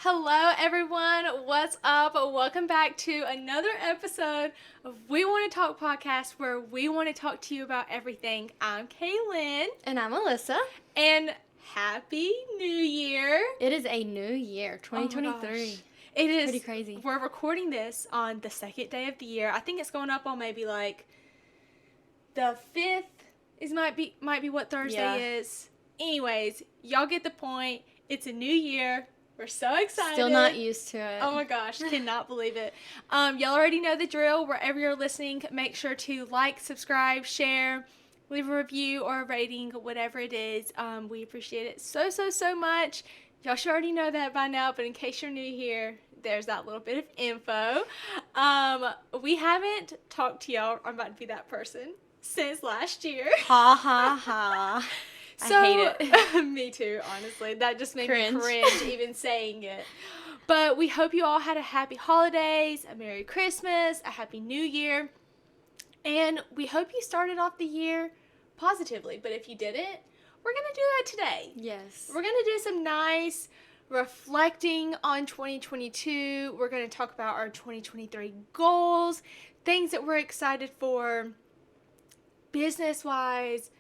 Hello, everyone. What's up? Welcome back to another episode of We Want to Talk podcast, where we want to talk to you about everything. I'm Kaylyn. And I'm Alyssa. And Happy New Year. It is a new year, 2023. Oh it is pretty crazy. We're recording this on the second day of the year. I think it's going up on maybe like the 5th might be what Thursday is. Anyways, y'all get the point. It's a new year. We're so excited. Still not used to it. Oh my gosh, cannot believe it. Y'all already know the drill. Wherever you're listening, make sure to like, subscribe, share, leave a review or a rating, whatever it is. We appreciate it so much. Y'all should already know that by now, but in case you're new here, there's that little bit of info. We haven't talked to y'all, I'm about to be that person, since last year. Ha ha ha. So, I hate it. Me too, honestly. That just made Cringe. me cringe even saying it. But we hope you all had a happy holidays, a Merry Christmas, a Happy New Year. And we hope you started off the year positively. But if you didn't, we're going to do that today. Yes. We're going to do some nice reflecting on 2022. We're going to talk about our 2023 goals, things that we're excited for, business-wise,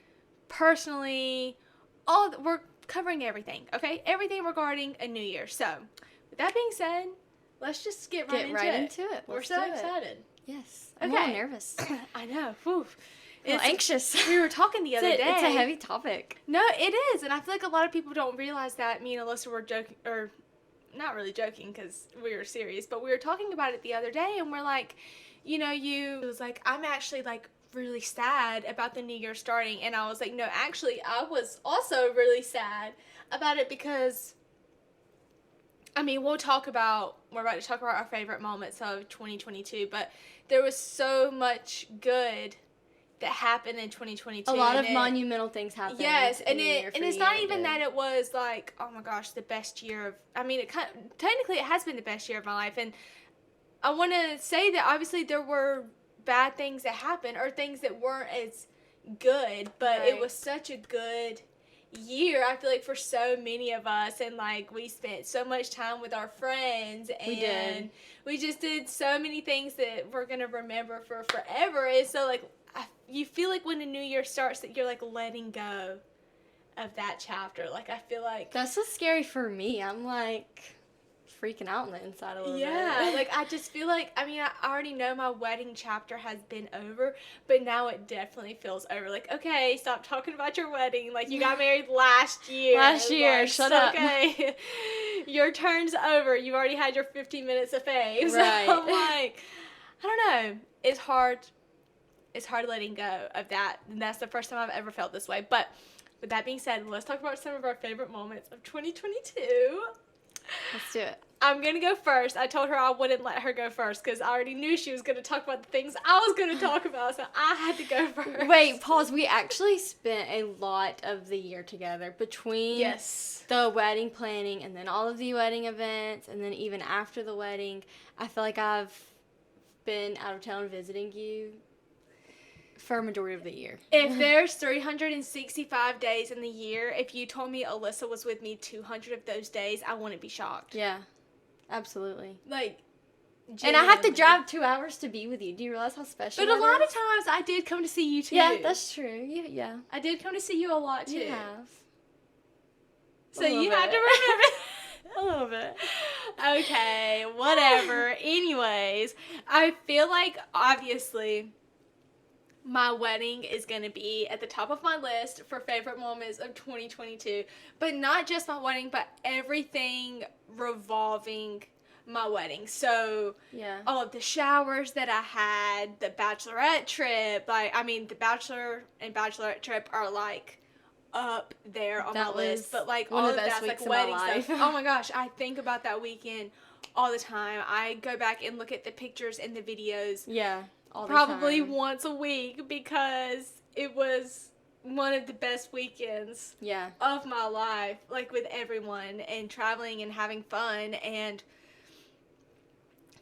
personally, we're covering everything, okay? Everything regarding a new year. So, with that being said, let's just get right into it. We're so excited. Yes. I'm a little nervous. I know. Whew. It's anxious. We were talking the other day. It's a heavy topic. No, it is. And I feel like a lot of people don't realize that. Me and Alyssa were joking, or not really joking because we were serious, but we were talking about it the other day and we're like, it was like, I'm actually like really sad about the new year starting, and I was like, no, actually I was also really sad about it because we're about to talk about our favorite moments of 2022, but there was so much good that happened in 2022. A lot of monumental things happened. Yes, and it's not even that it was like, oh my gosh, the best year of, technically it has been the best year of my life, and I want to say that obviously there were bad things that happened or things that weren't as good, but It was such a good year, I feel like, for so many of us, and like we spent so much time with our friends, and we just did so many things that we're gonna remember for forever. And so like you feel like when a new year starts that you're like letting go of that chapter. Like I feel like that's so scary for me. I'm like freaking out on the inside a little bit. Yeah, like I just feel like, I already know my wedding chapter has been over, but now it definitely feels over. Like, okay, stop talking about your wedding. Like, you got married last year. Like, shut up. Okay, your turn's over. You've already had your 15 minutes of fame. Right. So I'm like, I don't know. It's hard letting go of that. And that's the first time I've ever felt this way. But with that being said, let's talk about some of our favorite moments of 2022. Let's do it. I'm going to go first. I told her I wouldn't let her go first because I already knew she was going to talk about the things I was going to talk about, so I had to go first. Wait, pause. We actually spent a lot of the year together between the wedding planning and then all of the wedding events, and then even after the wedding. I feel like I've been out of town visiting you for a majority of the year. If there's 365 days in the year, if you told me Alyssa was with me 200 of those days, I wouldn't be shocked. Yeah, absolutely. Like, genuinely. And I have to drive 2 hours to be with you. Do you realize how special But that a lot is? of times I did come to see you too. Yeah, that's true. Yeah. I did come to see you a lot too. You have. So you have to remember. A little bit. Okay, whatever. Anyways, I feel like obviously my wedding is going to be at the top of my list for favorite moments of 2022. But not just my wedding, but everything revolving my wedding. So, all of the showers that I had, the bachelorette trip, the bachelor and bachelorette trip are like up there on my list. But like all of that's like wedding stuff. Oh my gosh, I think about that weekend all the time. I go back and look at the pictures and the videos. Yeah. Probably once a week because it was one of the best weekends of my life, like with everyone and traveling and having fun and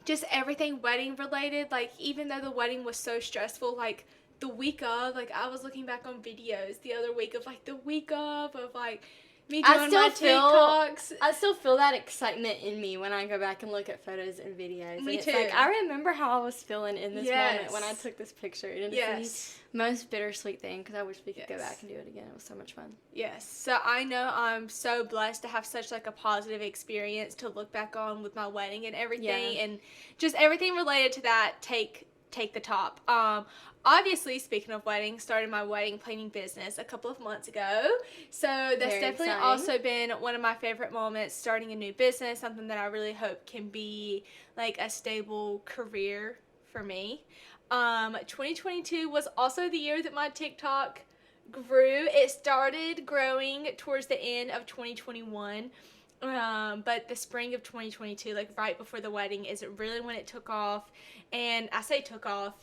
just everything wedding related. Like, even though the wedding was so stressful, like the week of, like I was looking back on videos the other week of like the week of like me doing my TikToks. I still feel that excitement in me when I go back and look at photos and videos. Me and too. It's like, I remember how I was feeling in this moment when I took this picture. And it's the most bittersweet thing because I wish we could go back and do it again. It was so much fun. Yes. So I know I'm so blessed to have such like a positive experience to look back on with my wedding and everything, and just everything related to that take the top. Obviously, speaking of weddings, started my wedding planning business a couple of months ago. So that's Very definitely exciting. also been one of my favorite moments, starting a new business, something that I really hope can be like a stable career for me. 2022 was also the year that my TikTok grew. It started growing towards the end of 2021. But the spring of 2022, like right before the wedding, is really when it took off. And I say took off,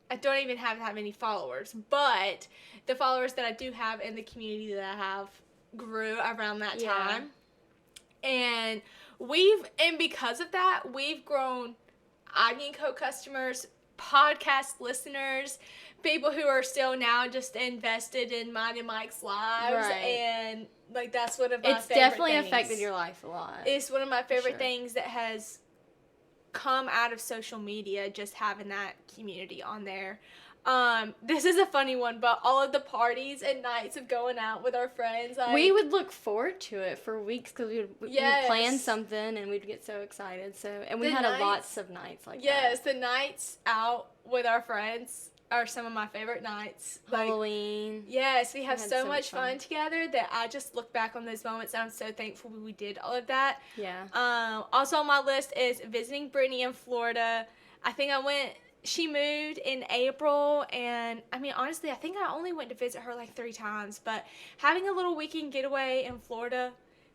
I don't even have that many followers, but the followers that I do have and the community that I have grew around that time. And because of that, we've grown Ivy & Co customers, podcast listeners, people who are still now just invested in mine and Mike's lives. Right. And like that's one of my It's favorite definitely things. affected your life a lot. It's one of my favorite things that has come out of social media, just having that community on there. This is a funny one, but all of the parties and nights of going out with our friends, like, we would look forward to it for weeks because we would plan something and we'd get so excited. And we had lots of nights like that. Yes, the nights out with our friends are some of my favorite nights. Halloween. Like, yes, we have so much fun together that I just look back on those moments and I'm so thankful we did all of that. Yeah. Also on my list is visiting Brittany in Florida. She moved in April, and I mean, honestly, I think I only went to visit her like 3 times, but having a little weekend getaway in Florida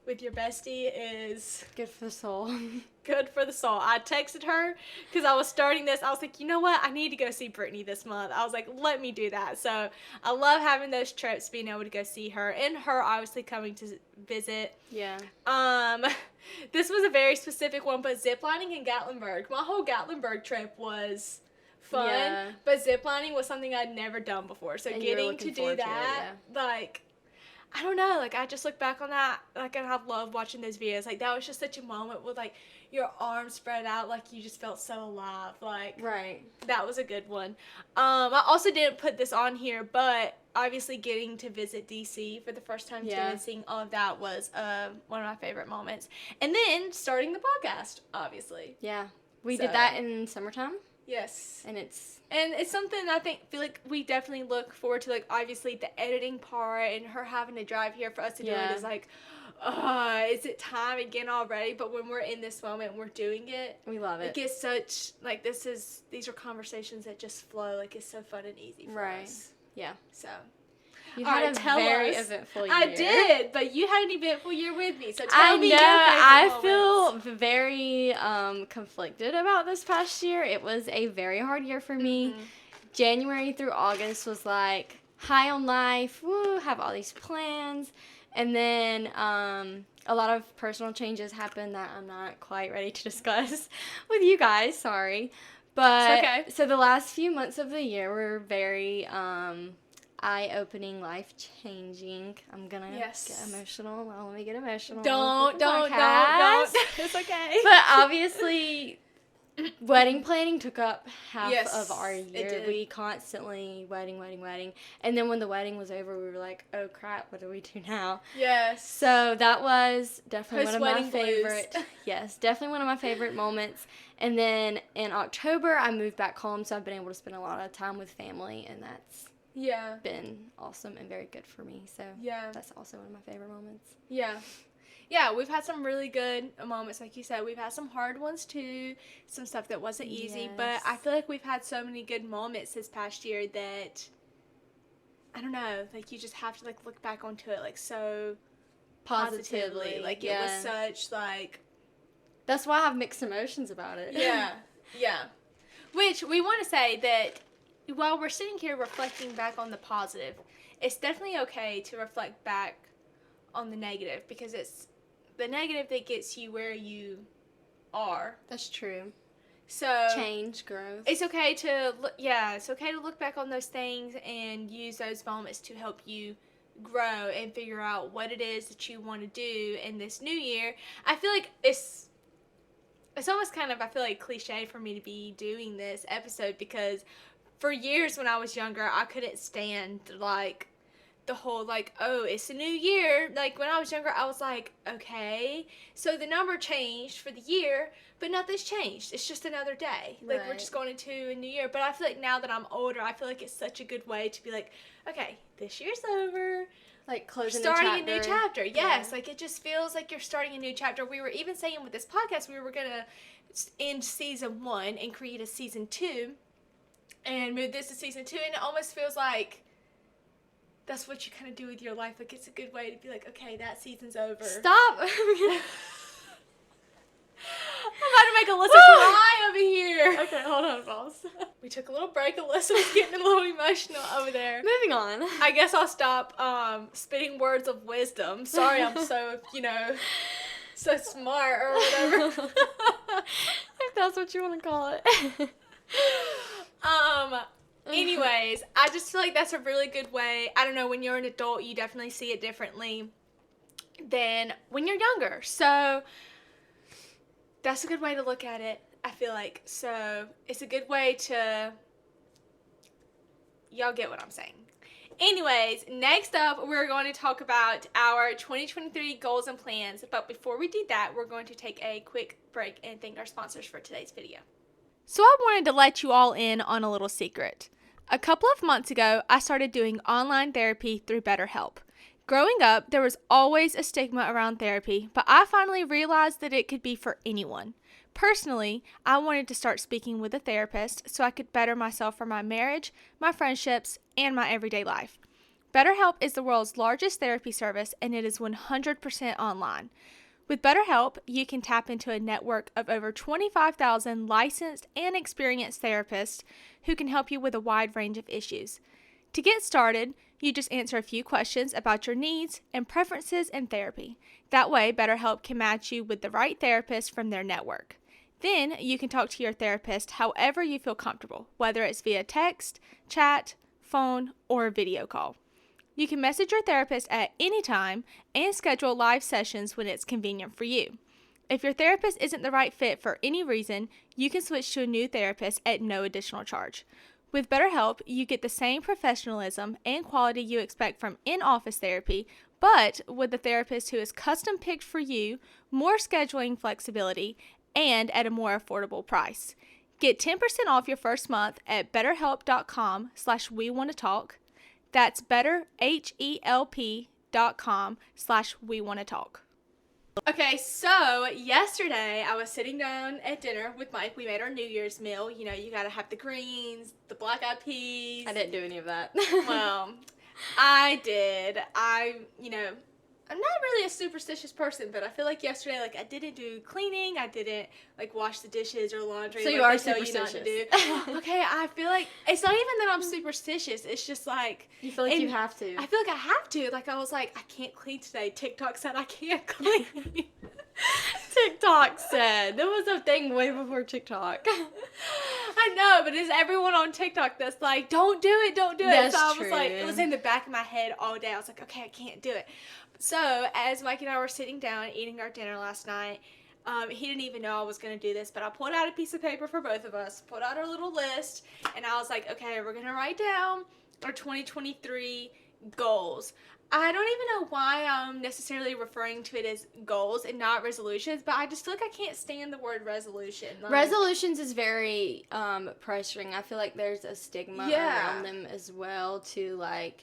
with your bestie is good for the soul. Good for the soul. I texted her because I was starting this. I was like, you know what? I need to go see Brittany this month. I was like, let me do that. So I love having those trips, being able to go see her, and her obviously coming to visit. Yeah. This was a very specific one, but ziplining in Gatlinburg. My whole Gatlinburg trip was fun, but ziplining was something I'd never done before. So getting to do that, like, I don't know, like, I just look back on that, like, and I love watching those videos. Like, that was just such a moment with, like, your arms spread out, like, you just felt so alive. Like, that was a good one. I also didn't put this on here, but obviously getting to visit DC for the first time too, and seeing all of that was one of my favorite moments. And then starting the podcast, obviously. Yeah. We did that in summertime. Yes. And it's something I feel like we definitely look forward to, like, obviously the editing part and her having to drive here for us to do it is like, is it time again already? But when we're in this moment and we're doing it, we love it. It gets such, like, these are conversations that just flow, like, it's so fun and easy for us. Yeah. So. You had a very eventful year. I did, but you had an eventful year with me, so tell me your favorite I moments. feel very conflicted about this past year. It was a very hard year for me. January through August was like high on life, woo, have all these plans. And then a lot of personal changes happened that I'm not quite ready to discuss with you guys, sorry. But it's okay. So the last few months of the year were very eye-opening, life-changing. I'm gonna get emotional. Well, let me get emotional. Don't. It's okay. But obviously, wedding planning took up half of our year. It did. We constantly wedding. And then when the wedding was over, we were like, oh crap, what do we do now? Yes. So that was definitely one of my favorite. Definitely one of my favorite moments. And then in October, I moved back home, so I've been able to spend a lot of time with family, and that's been awesome and very good for me. So that's also one of my favorite moments. Yeah, we've had some really good moments, like you said. We've had some hard ones too, some stuff that wasn't easy, but I feel like we've had so many good moments this past year that, I don't know, like, you just have to, like, look back onto it, like, so positively. Like, it was such, like... That's why I have mixed emotions about it. Yeah. Which, we want to say that while we're sitting here reflecting back on the positive, it's definitely okay to reflect back on the negative, because it's the negative that gets you where you are. That's true. So change, growth. It's okay to look back on those things and use those moments to help you grow and figure out what it is that you want to do in this new year. I feel like it's almost kind of, I feel like, cliche for me to be doing this episode, because for years when I was younger, I couldn't stand, like, the whole, like, oh, it's a new year. Like, when I was younger, I was like, okay, so the number changed for the year, but nothing's changed. It's just another day. Like, Right. we're just going into a new year. But I feel like now that I'm older, I feel like it's such a good way to be like, okay, this year's over. Like closing starting a new chapter. Yes, like it just feels like you're starting a new chapter. We were even saying with this podcast we were gonna end season 1 and create a season 2 and move this to season 2, and it almost feels like that's what you kind of do with your life. Like, it's a good way to be like, okay, that season's over. Stop. I'm about to make Alyssa cry over here. Okay, hold on, boss. We took a little break. Alyssa was getting a little emotional over there. Moving on. I guess I'll stop spitting words of wisdom. Sorry, I'm so, so smart or whatever. If that's what you want to call it. Anyways, I just feel like that's a really good way. I don't know, when you're an adult, you definitely see it differently than when you're younger. So that's a good way to look at it, I feel like. So it's a good way to, y'all get what I'm saying. Anyways, next up, we're going to talk about our 2023 goals and plans. But before we do that, we're going to take a quick break and thank our sponsors for today's video. So I wanted to let you all in on a little secret. A couple of months ago, I started doing online therapy through BetterHelp. Growing up, there was always a stigma around therapy, but I finally realized that it could be for anyone. Personally, I wanted to start speaking with a therapist so I could better myself for my marriage, my friendships, and my everyday life. BetterHelp is the world's largest therapy service, and it is 100% online. With BetterHelp, you can tap into a network of over 25,000 licensed and experienced therapists who can help you with a wide range of issues. To get started, you just answer a few questions about your needs and preferences in therapy. That way, BetterHelp can match you with the right therapist from their network. Then, you can talk to your therapist however you feel comfortable, whether it's via text, chat, phone, or video call. You can message your therapist at any time and schedule live sessions when it's convenient for you. If your therapist isn't the right fit for any reason, you can switch to a new therapist at no additional charge. With BetterHelp, you get the same professionalism and quality you expect from in-office therapy, but with a therapist who is custom-picked for you, more scheduling flexibility, and at a more affordable price. Get 10% off your first month at betterhelp.com/wewannatalk. That's betterhelp.com/wewannatalk. Okay, so yesterday I was sitting down at dinner with Mike. We made our New Year's meal. You know, you gotta have the greens, the black-eyed peas. I didn't do any of that. Well, I did. I'm not really a superstitious person, but I feel like yesterday, like, I didn't do cleaning. I didn't, like, wash the dishes or laundry. So like you are they tell superstitious. You not to do. Okay, I feel like, it's not even that I'm superstitious. It's just like. You feel like you have to. I feel like I have to. Like, I was like, I can't clean today. TikTok said I can't clean. TikTok said. There was a thing way before TikTok. I know, but it's everyone on TikTok that's like, don't do it, don't do it. That's so I was true. like, it was in the back of my head all day. I was like, okay, I can't do it. So as Mike and I were sitting down eating our dinner last night, he didn't even know I was going to do this, but I pulled out a piece of paper for both of us, pulled out our little list, and I was like, okay, we're going to write down our 2023 goals. I don't even know why I'm necessarily referring to it as goals and not resolutions, but I just feel like I can't stand the word resolution. Like, Resolutions is very pressuring. I feel like there's a stigma around them as well, to like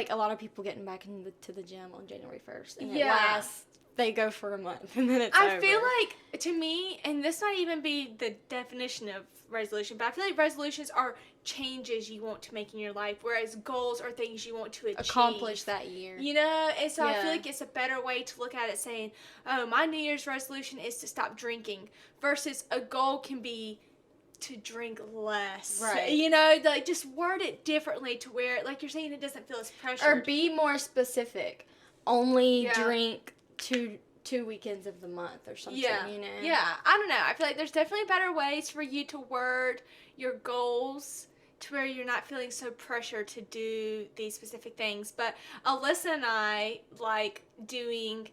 a lot of people getting back into the gym on January 1st. And it lasts, they go for a month and then it's over. I feel like, to me, and this might even be the definition of resolution, but I feel like resolutions are changes you want to make in your life, whereas goals are things you want to accomplish that year. You know? And so I feel like it's a better way to look at it, saying, oh, my New Year's resolution is to stop drinking, versus a goal can be to drink less. Right. You know, like, just word it differently to where, like you're saying, it doesn't feel as pressured. Or be more specific. Only drink two weekends of the month or something, you know? Yeah, I don't know. I feel like there's definitely better ways for you to word your goals to where you're not feeling so pressured to do these specific things. But Alyssa and I like doing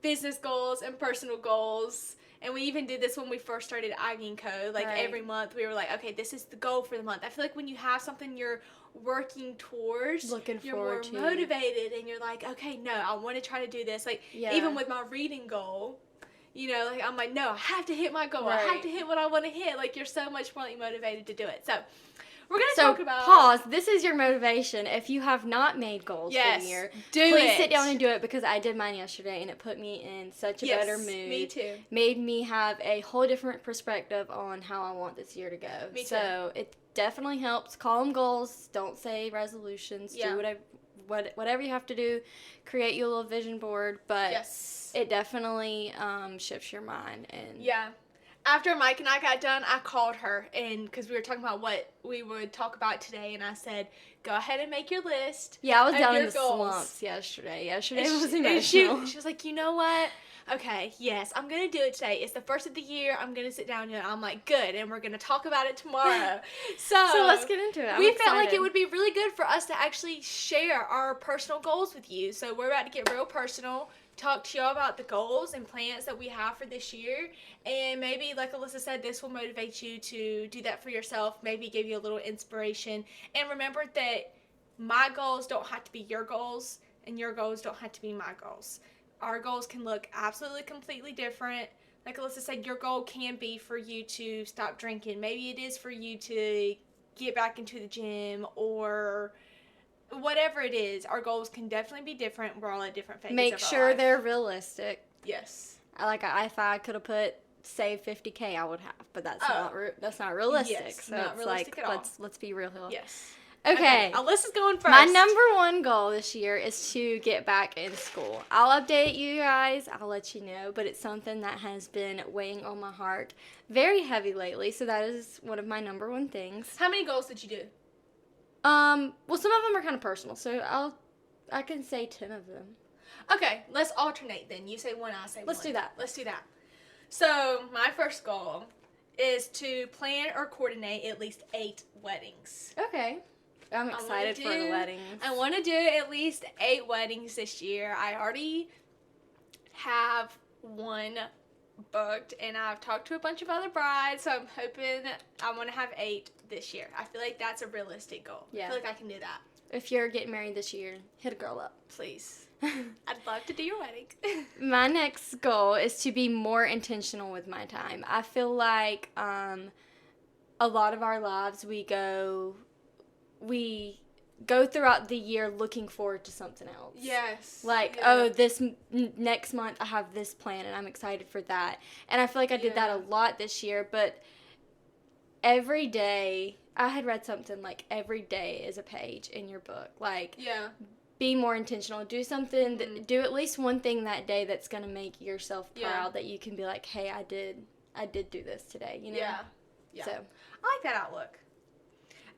business goals and personal goals. And we even did this when we first started Ivy & Co. Like, every month we were like, okay, this is the goal for the month. I feel like when you have something you're working towards, you're more motivated, and you're like, okay, no, I want to try to do this. Like, even with my reading goal, you know, like, I'm like, no, I have to hit my goal. I have to hit what I want to hit. Like, you're so much more, like, motivated to do it. So, we're going to talk about... pause. This is your motivation. If you have not made goals for the year, please sit down and do it, because I did mine yesterday, and it put me in such a better mood. Me too. Made me have a whole different perspective on how I want this year to go. Me too. So, it definitely helps. Call them goals. Don't say resolutions. Do whatever you have to do. Create your little vision board, but it definitely shifts your mind. And after Mike and I got done, I called her, and because we were talking about what we would talk about today, and I said, go ahead and make your list. Yeah, I was down in the slumps yesterday. Yesterday was emotional. She was like, you know what? Okay, yes, I'm going to do it today. It's the first of the year. I'm going to sit down, and I'm like, good, and we're going to talk about it tomorrow. So let's get into it. We felt like it would be really good for us to actually share our personal goals with you. So we're about to get real personal, talk to y'all about the goals and plans that we have for this year, and maybe, like Alyssa said, this will motivate you to do that for yourself, maybe give you a little inspiration. And remember that my goals don't have to be your goals, and your goals don't have to be my goals. Our goals can look absolutely completely different. Like Alyssa said, your goal can be for you to stop drinking. Maybe it is for you to get back into the gym, or whatever it is. Our goals can definitely be different. We're all at different phases of our life. Make sure they're realistic. Yes. If I could have put save $50K, I would have, but that's not realistic. Yes, so not it's realistic like at all. Let's be real. Yes. Okay. Alyssa's going first. My number one goal this year is to get back in school. I'll update you guys. I'll let you know, but it's something that has been weighing on my heart very heavy lately. So that is one of my number one things. How many goals did you do? Well, some of them are kind of personal, so I can say 10 of them. Okay, let's alternate then. You say one, I say one. Let's do that. So, my first goal is to plan or coordinate at least 8 weddings. Okay. I'm excited for the weddings. I want to do at least 8 weddings this year. I already have one booked, and I've talked to a bunch of other brides, so I'm hoping I want to have 8 this year. I feel like that's a realistic goal. Yeah. I feel like I can do that. If you're getting married this year, hit a girl up. Please. I'd love to do your wedding. My next goal is to be more intentional with my time. I feel like a lot of our lives we go throughout the year looking forward to something else. Yes. Like, this next month I have this plan and I'm excited for that. And I feel like I did that a lot this year, but every day, I had read something like every day is a page in your book. Like, be more intentional. Do something, do at least one thing that day that's going to make yourself proud, that you can be like, hey, I did do this today, you know? Yeah. So, I like that outlook.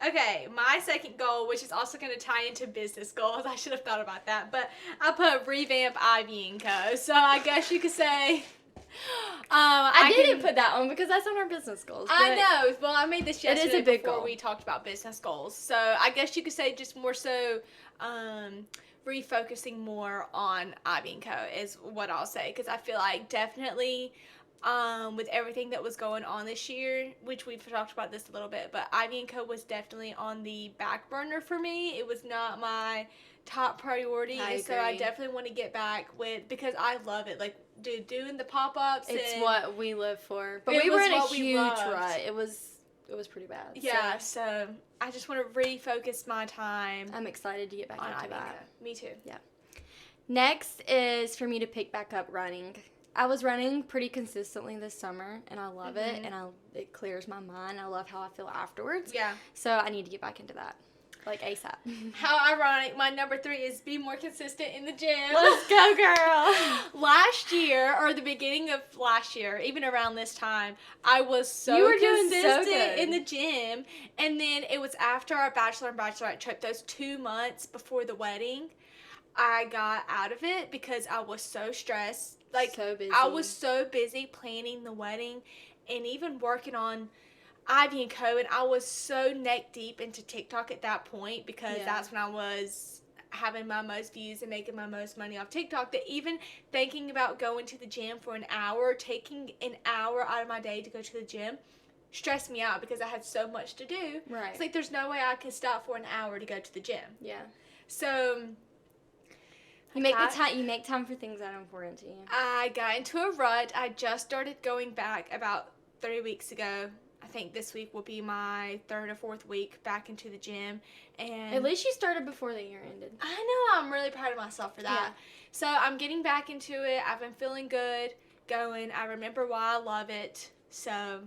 Okay, my second goal, which is also going to tie into business goals, I should have thought about that, but I put revamp Ivy & Co. So I guess you could say... I didn't put that on because that's on our business goals. I know. Well, I made this yesterday. It is a big before goal. We talked about business goals. So I guess you could say just more so refocusing more on Ivy & Co. is what I'll say, because I feel like definitely with everything that was going on this year, which we've talked about this a little bit, but Ivy & Co. was definitely on the back burner for me. It was not my top priority. I agree. So I definitely want to get back with, because I love it. Like, doing the pop-ups. It's what we live for. But we were in a huge rut. It was pretty bad. Yeah, so I just want to refocus my time. I'm excited to get back into that. Me too. Yeah. Next is for me to pick back up running. I was running pretty consistently this summer, and I love it, and it clears my mind. I love how I feel afterwards. Yeah. So I need to get back into that. Like ASAP. How ironic. My number 3 is be more consistent in the gym. Let's go, girl. Last year, or the beginning of last year, even around this time, I was so consistent in the gym. And then it was after our bachelor and bachelorette trip, those 2 months before the wedding, I got out of it because I was so stressed. Like, so busy. I was so busy planning the wedding and even working on Ivy and Co. And I was so neck deep into TikTok at that point because that's when I was having my most views and making my most money off TikTok, that even thinking about going to the gym for an hour, taking an hour out of my day to go to the gym, stressed me out because I had so much to do. Right. It's like there's no way I could stop for an hour to go to the gym. Yeah. So you make time for things that are important to you. I got into a rut. I just started going back about 3 weeks ago. I think this week will be my 3rd or 4th week back into the gym. And at least you started before the year ended. I know. I'm really proud of myself for that. Yeah. So I'm getting back into it. I've been feeling good going. I remember why I love it. So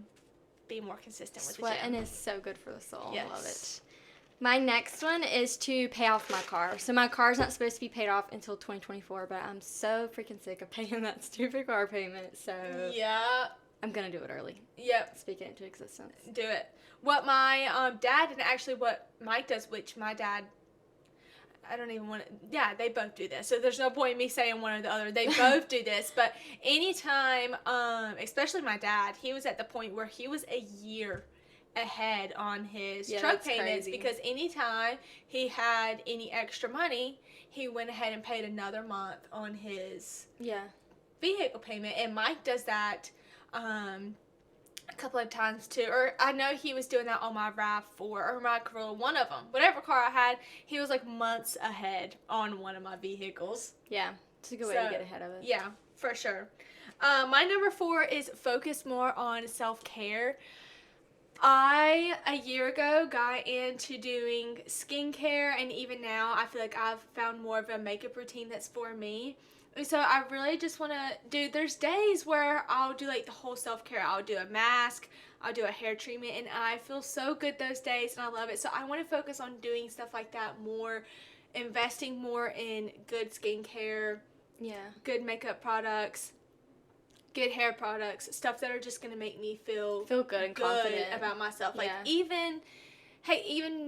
be more consistent with the gym. Sweating is so good for the soul. Yes. I love it. My next one is to pay off my car. So my car's not supposed to be paid off until 2024, but I'm so freaking sick of paying that stupid car payment. So yeah, I'm going to do it early. Yep. Speak it into existence. Do it. What my dad, and actually what Mike does, which my dad, I don't even want to, yeah, they both do this. So there's no point in me saying one or the other. They both do this. But anytime, especially my dad, he was at the point where he was a year ahead on his truck payments, because anytime he had any extra money, he went ahead and paid another month on his vehicle payment. And Mike does that a couple of times too, or I know he was doing that on my RAV4 or my Corolla, one of them, whatever car I had, he was like months ahead on one of my vehicles. Yeah, it's a good way to get ahead of it. Yeah, for sure. My number 4 is focus more on self-care. I, a year ago, got into doing skincare, and even now I feel like I've found more of a makeup routine that's for me. And so I really just want to there's days where I'll do like the whole self-care. I'll do a mask, I'll do a hair treatment, and I feel so good those days, and I love it. So I want to focus on doing stuff like that more, investing more in good skincare, good makeup products, good hair products, stuff that are just going to make me feel good and confident about myself. Like even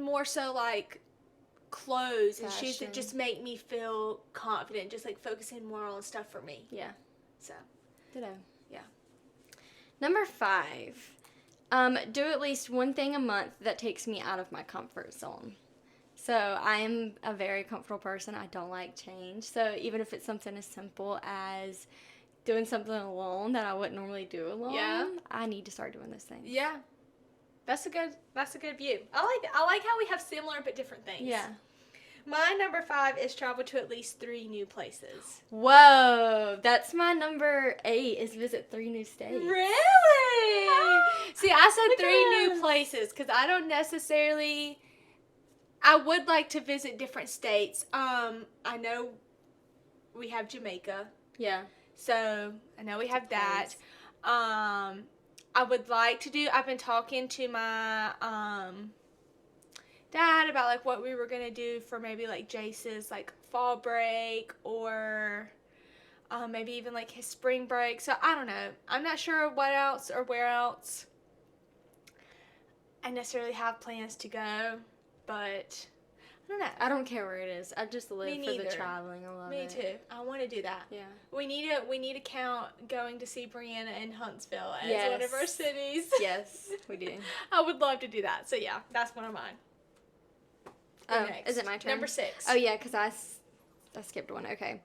more so like clothes and shoes that just make me feel confident, just like focusing more on stuff for me. Yeah. So. Ditto. Yeah. Number 5, do at least one thing a month that takes me out of my comfort zone. So I am a very comfortable person. I don't like change. So even if it's something as simple as doing something alone that I wouldn't normally do alone, I need to start doing those things. Yeah. That's a good view. I like how we have similar but different things. Yeah. My number 5 is travel to at least 3 new places. Whoa, that's my number 8 is visit 3 new states. Really? See, I said 3 new places because I don't necessarily. I would like to visit different states. I know we have Jamaica. Yeah. So I know we have that. I would like to do. I've been talking to my dad about like what we were gonna do for maybe like Jace's like fall break, or maybe even like his spring break. So I don't know. I'm not sure what else or where else I necessarily have plans to go, but I don't know. I don't care where it is. I just live for the traveling. I love it. Me too. I want to do that. Yeah. We need to count going to see Brianna in Huntsville as one of our cities. Yes, we do. I would love to do that. So yeah, that's one of mine. Next. Is it my turn? Number 6. Oh yeah, because I skipped one. Okay.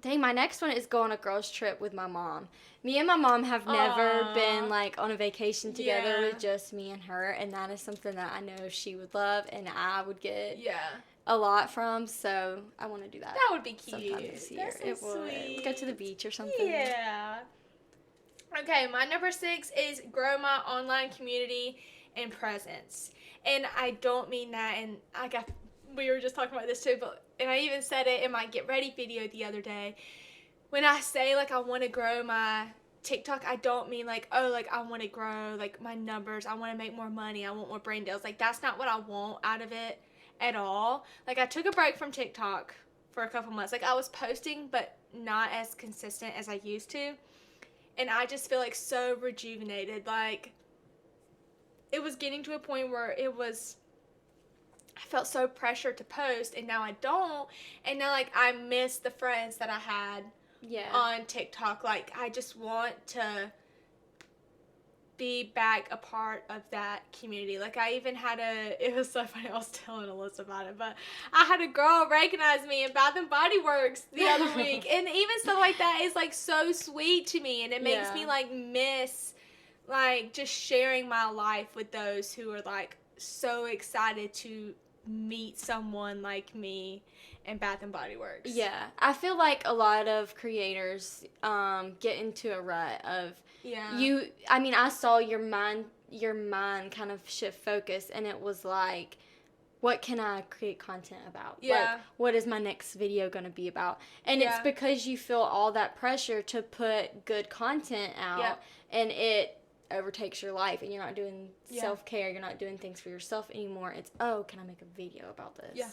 Dang, my next one is go on a girls trip with my mom. Me and my mom have never been like on a vacation together with just me and her, and that is something that I know she would love and I would get a lot from, so I want to do that. That would be cute. Sometime this year. That's so sweet. Would. Go to the beach or something. Yeah. Okay, my number 6 is grow my online community and presence. And I don't mean that, and we were just talking about this too, and I even said it in my Get Ready video the other day. When I say, like, I want to grow my TikTok, I don't mean, like, oh, like, I want to grow, like, my numbers. I want to make more money. I want more brand deals. Like, that's not what I want out of it at all. Like, I took a break from TikTok for a couple months. Like, I was posting, but not as consistent as I used to. And I just feel, like, so rejuvenated. Like, it was getting to a point where I felt so pressured to post, and now I don't. And now, like, I miss the friends that I had on TikTok. Like, I just want to be back a part of that community. Like, I even had it was so funny, I was telling Alyssa about it, but I had a girl recognize me in Bath and Body Works the other week, and even stuff like that is, like, so sweet to me, and it makes me, like, miss, like, just sharing my life with those who are, like, so excited to meet someone like me in Bath and Body Works. Yeah, I feel like a lot of creators get into a rut of I saw your mind kind of shift focus, and it was like, what can I create content about? Yeah. Like, what is my next video going to be about? And it's because you feel all that pressure to put good content out, and it overtakes your life, and you're not doing self-care, you're not doing things for yourself anymore. It's, can I make a video about this? Yeah.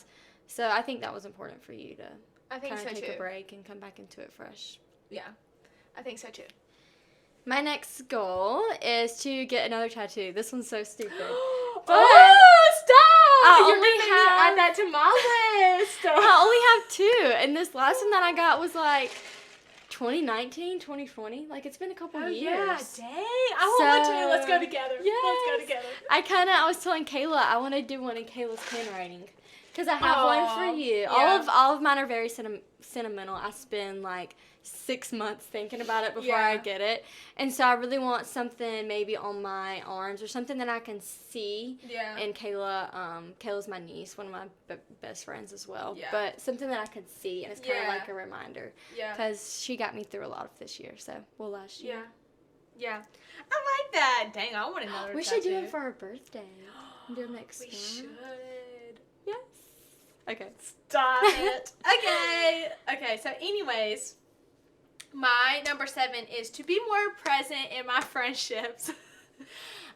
So I think that was important for you to kind of take a break and come back into it fresh. Yeah, I think so too. My next goal is to get another tattoo. This one's so stupid. But stop! You're going to add that to my list. I only have 2, and this last one that I got was like 2019, 2020. Like, it's been a couple years. Yeah, dang. I want one too. Let's go together. Yes. Let's go together. I was telling Kayla I want to do one in Kayla's handwriting. Because I have one for you. Yeah. All of mine are very sentimental. I spend like 6 months thinking about it before I get it. And so I really want something maybe on my arms or something that I can see. Yeah. And Kayla's my niece, one of my best friends as well. Yeah. But something that I can see, and it's kind of like a reminder. Yeah. Because she got me through a lot of this year, so we'll last year. Yeah. Yeah. I like that. Dang, I want another We should do it for our birthday. Do next We should. Yes. Okay. Stop it. Okay, so anyways, my number 7 is to be more present in my friendships.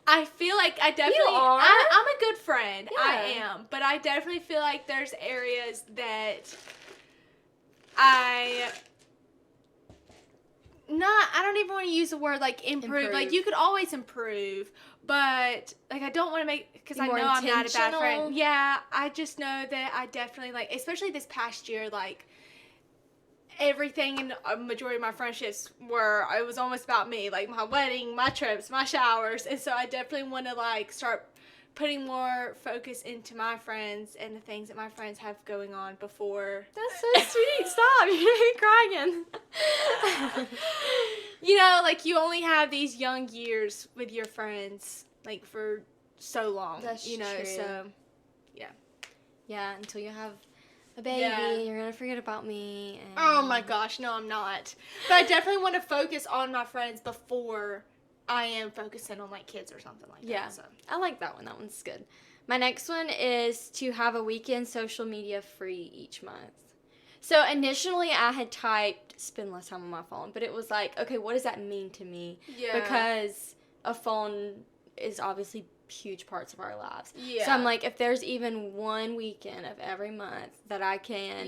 I feel like I definitely... You are. I'm a good friend. Yeah. I am. But I definitely feel like there's areas that I don't even want to use the word, like, improve. Like, you could always improve, but, like, I don't want to make, because I know I'm not a bad friend. Yeah, I just know that I definitely, like, especially this past year, like, everything in a majority of my friendships it was almost about me, like, my wedding, my trips, my showers, and so I definitely want to, like, start putting more focus into my friends and the things that my friends have going on before. That's so sweet. Stop. You're crying. You know, like, you only have these young years with your friends, like, for so long. That's true. So, yeah. Yeah, until you have a baby, you're going to forget about me. And... Oh, my gosh. No, I'm not. But I definitely want to focus on my friends before I am focusing on, like, kids or something like that. So. I like that one. That one's good. My next one is to have a weekend social media free each month. So initially I had typed spend less time on my phone, but it was like, okay, what does that mean to me? Yeah. Because a phone is obviously huge parts of our lives. Yeah. So I'm like, if there's even one weekend of every month that I can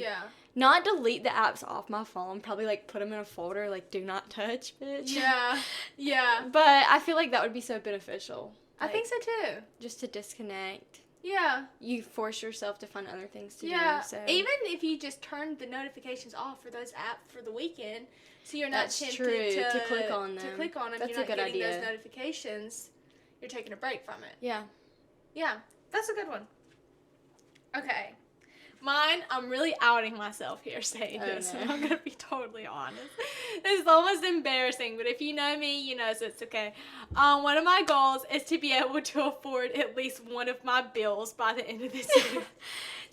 not delete the apps off my phone, probably, like, put them in a folder, like, do not touch, bitch. Yeah. Yeah. But I feel like that would be so beneficial. Like, I think so too. Just to disconnect. Yeah. You force yourself to find other things to do. So. Even if you just turn the notifications off for those apps for the weekend, so you're not tempted to click on them. That's you're not a good idea. Those notifications. You're taking a break from it. Yeah. Yeah. That's a good one. Okay. Mine, I'm really outing myself here saying this. No. I'm going to be totally honest. This is almost embarrassing, but if you know me, you know, so it's okay. One of my goals is to be able to afford at least one of my bills by the end of this year.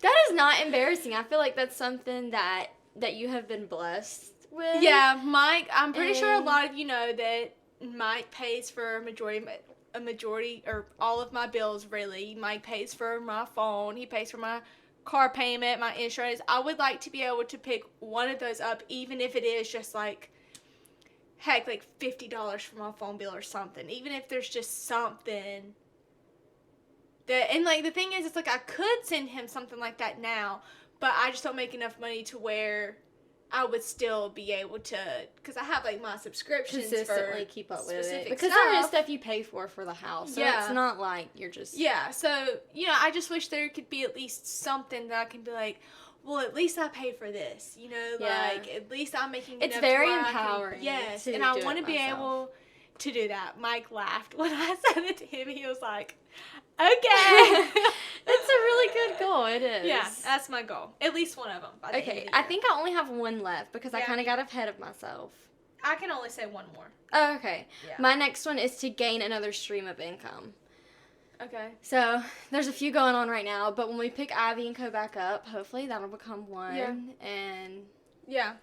That is not embarrassing. I feel like that's something that you have been blessed with. Yeah, Mike, I'm pretty sure a lot of you know that Mike pays for a majority or all of my bills, really. Mike pays for my phone. He pays for my car payment, my insurance. I would like to be able to pick one of those up, even if it is just like, heck, like $50 for my phone bill or something. Even if there's just something that, and like the thing is, it's like I could send him something like that now, but I just don't make enough money to where I would still be able to, because I have, like, my subscriptions consistently keep up with it. Because stuff. There is stuff you pay for the house. So it's not like you're just... Yeah, so, you know, I just wish there could be at least something that I can be like, well, at least I pay for this, you know? Like, at least I'm making enough. It's very empowering. Yes, and I want to be able to do that. Mike laughed when I said it to him. He was like, okay. It's a really good goal. It is. Yeah, that's my goal. At least one of them. By the end of the year. I think I only have one left because I kind of got ahead of myself. I can only say one more. Oh, okay. Yeah. My next one is to gain another stream of income. Okay. So, there's a few going on right now, but when we pick Ivy and Co back up, hopefully that'll become one. Yeah. And yeah.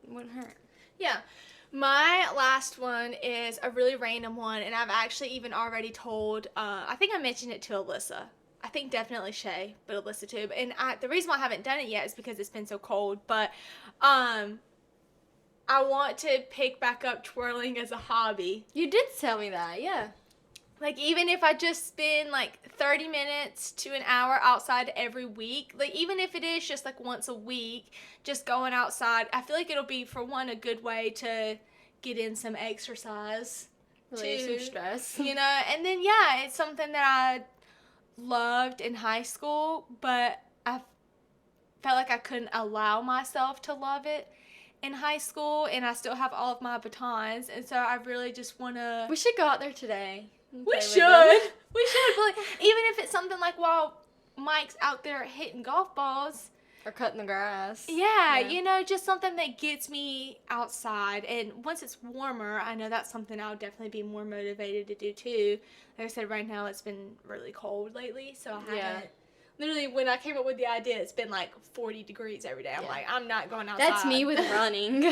It wouldn't hurt. Yeah. My last one is a really random one, and I've actually even already told, I think I mentioned it to Alyssa. I think definitely Shay, but Alyssa too. And the reason why I haven't done it yet is because it's been so cold, but I want to pick back up twirling as a hobby. You did tell me that, yeah. Like, even if I just spend, like, 30 minutes to an hour outside every week, like, even if it is just, like, once a week, just going outside, I feel like it'll be, for one, a good way to get in some exercise. Relieve some stress. You know, and then, yeah, it's something that I loved in high school, but I felt like I couldn't allow myself to love it in high school, and I still have all of my batons, and so I really just want to... We should go out there today. We should. But even if it's something like while Mike's out there hitting golf balls. Or cutting the grass. Yeah, you know, just something that gets me outside. And once it's warmer, I know that's something I'll definitely be more motivated to do too. Like I said, right now it's been really cold lately, so I haven't. Literally, when I came up with the idea, it's been like 40 degrees every day. I'm like, I'm not going outside. That's me with running.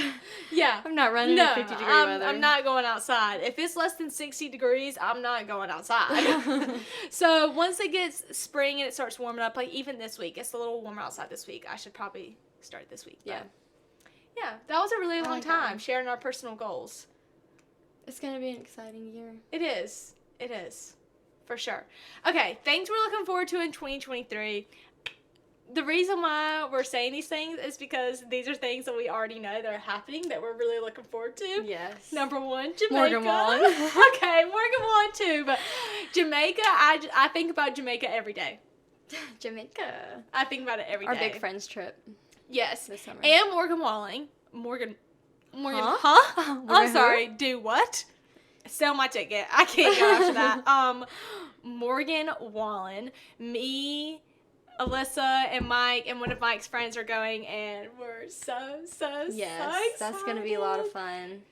Yeah. I'm not running in 50-degree weather. I'm not going outside. If it's less than 60 degrees, I'm not going outside. So once it gets spring and it starts warming up, like even this week, it's a little warmer outside this week. I should probably start this week. Yeah. Yeah, that was a really long time sharing our personal goals. It's going to be an exciting year. It is. It is. For sure. Okay, things we're looking forward to in 2023. The reason why we're saying these things is because these are things that we already know that are happening that we're really looking forward to. Yes. Number one, Jamaica. Morgan Wallen. Okay, Morgan Wallen too, but Jamaica, I think about Jamaica every day. Jamaica. I think about it every day. Our big friends trip. Yes. This summer. And Morgan Wallen. Morgan, huh? I'm sorry, do what? Sell my ticket. I can't go after that. Morgan Wallen, me, Alyssa, and Mike, and one of Mike's friends are going, and we're so excited. That's going to be a lot of fun.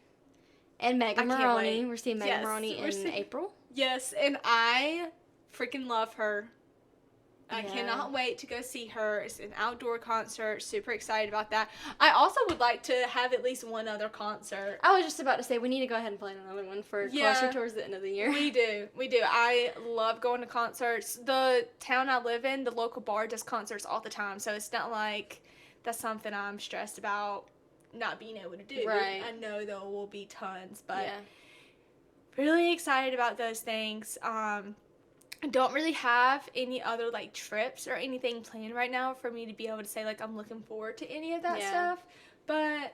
And Megan Maroney. We're seeing Megan Maroney in April. Yes, and I freaking love her. I cannot wait to go see her. It's an outdoor concert. Super excited about that. I also would like to have at least one other concert. I was just about to say, we need to go ahead and plan another one for closer towards the end of the year. We do. I love going to concerts. The town I live in, the local bar does concerts all the time, so it's not like that's something I'm stressed about not being able to do. Right. I know there will be tons, but really excited about those things. I don't really have any other, like, trips or anything planned right now for me to be able to say, like, I'm looking forward to any of that stuff. But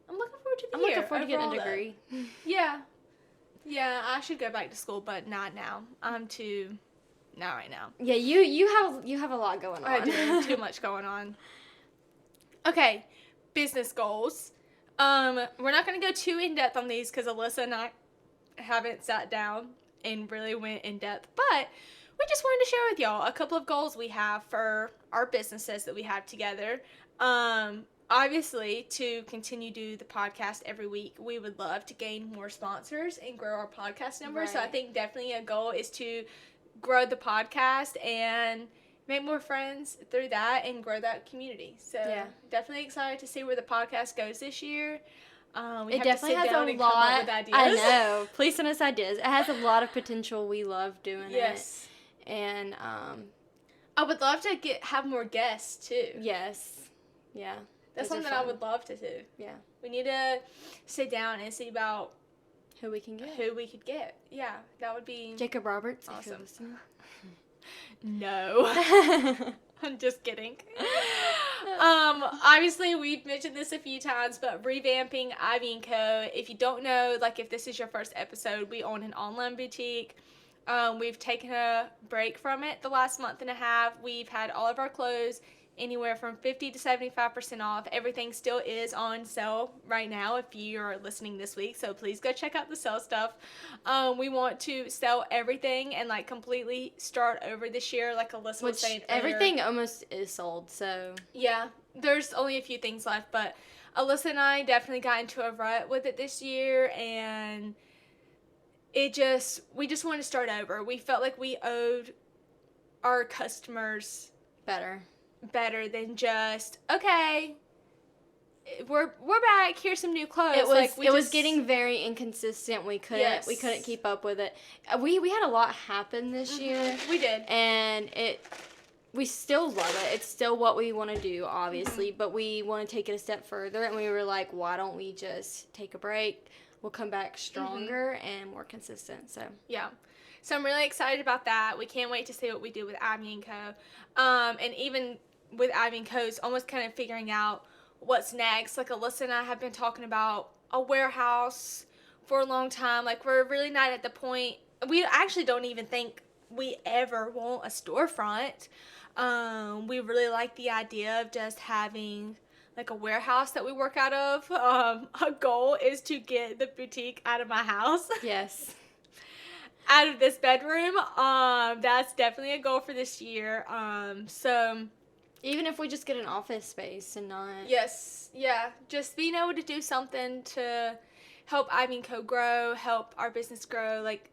I'm looking forward to the year. I'm looking forward to getting a degree. Yeah. Yeah, I should go back to school, but not now. Not right now. Yeah, you have a lot going on. I do. Too much going on. Okay, business goals. We're not going to go too in-depth on these because Alyssa and I haven't sat down and really went in depth, but we just wanted to share with y'all a couple of goals we have for our businesses that we have together. Obviously, to continue to do the podcast every week, we would love to gain more sponsors and grow our podcast numbers. Right. So I think definitely a goal is to grow the podcast and make more friends through that and grow that community. So definitely excited to see where the podcast goes this year. It definitely has a lot. I know. Please send us ideas. It has a lot of potential. We love doing it. Yes. And I would love to have more guests too. Yes. Yeah. That's something I would love to do. Yeah. We need to sit down and see about who we can get. Who we could get. Yeah, that would be Jacob Roberts. Awesome. No. I'm just kidding. Obviously, we've mentioned this a few times, but revamping Ivy & Co. If you don't know, like if this is your first episode, we own an online boutique. We've taken a break from it the last month and a half. We've had all of our clothes anywhere from 50 to 75% off. Everything still is on sale right now if you're listening this week, so please go check out the sale stuff. We want to sell everything and like completely start over this year, like Alyssa was saying earlier. Everything almost is sold, so yeah, there's only a few things left, but Alyssa and I definitely got into a rut with it this year, and we just wanted to start over. We felt like we owed our customers better than just, okay, we're back, here's some new clothes. It was getting very inconsistent. We couldn't keep up with it. We had a lot happen this year. We did. And we still love it. It's still what we want to do, obviously, but we want to take it a step further, and we were like, why don't we just take a break? We'll come back stronger and more consistent. So yeah. So I'm really excited about that. We can't wait to see what we do with Ivy & Co. And even with Ivy & Co, it's almost kind of figuring out what's next. Like Alyssa and I have been talking about a warehouse for a long time. Like we're really not at the point, we actually don't even think we ever want a storefront. We really like the idea of just having like a warehouse that we work out of. Our goal is to get the boutique out of my house. Yes. Out of this bedroom. That's definitely a goal for this year. So even if we just get an office space and not... Yes. Yeah. Just being able to do something to help Ivy & Co grow, help our business grow. Like,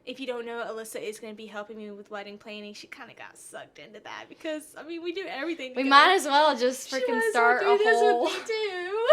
if you don't know, Alyssa is going to be helping me with wedding planning. She kind of got sucked into that because, I mean, we do everything together. We might as well just freaking start a whole... With me too.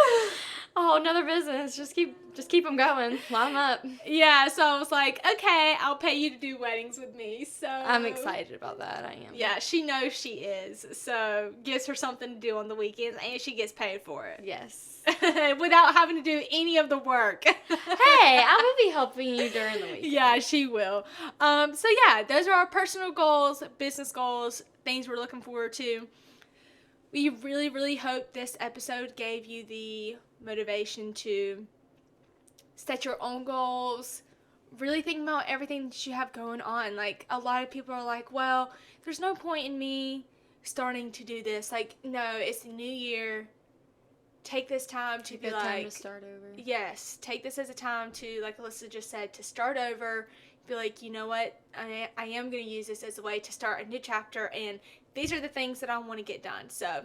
A whole nother business. Just keep them going. Line them up. Yeah, so I was like, okay, I'll pay you to do weddings with me. So I'm excited about that. I am. Yeah, she knows she is. So gives her something to do on the weekends, and she gets paid for it. Yes. Without having to do any of the work. Hey, I will be helping you during the week. Yeah, she will. So yeah, those are our personal goals, business goals, things we're looking forward to. We really, really hope this episode gave you the motivation to set your own goals, really think about everything that you have going on. Like, a lot of people are like, well, there's no point in me starting to do this. Like, no, it's a new year. Take this time to be like... time to start over. Yes, take this as a time to, like Alyssa just said, to start over. Be like, you know what, I am going to use this as a way to start a new chapter, and these are the things that I want to get done. So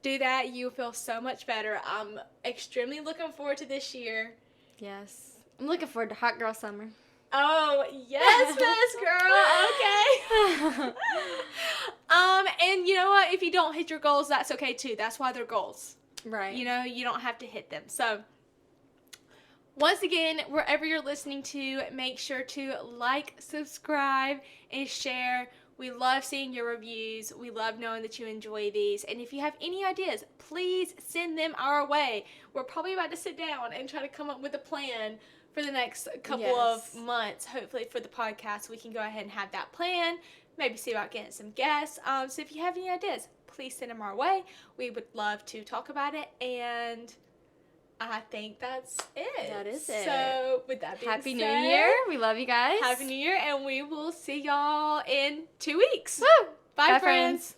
do that. You feel so much better. I'm extremely looking forward to this year. Yes. I'm looking forward to Hot Girl Summer. Oh, yes, Miss Girl. Okay. And you know what? If you don't hit your goals, that's okay too. That's why they're goals. Right. You know, you don't have to hit them. So once again, wherever you're listening to, make sure to like, subscribe, and share. We love seeing your reviews. We love knowing that you enjoy these. And if you have any ideas, please send them our way. We're probably about to sit down and try to come up with a plan for the next couple of months. Hopefully for the podcast, we can go ahead and have that plan. Maybe see about getting some guests. So if you have any ideas, please send them our way. We would love to talk about it. And I think that's it. That is it. So, with that being Happy said, New Year. We love you guys. Happy New Year, and we will see y'all in 2 weeks. Woo! Bye, friends.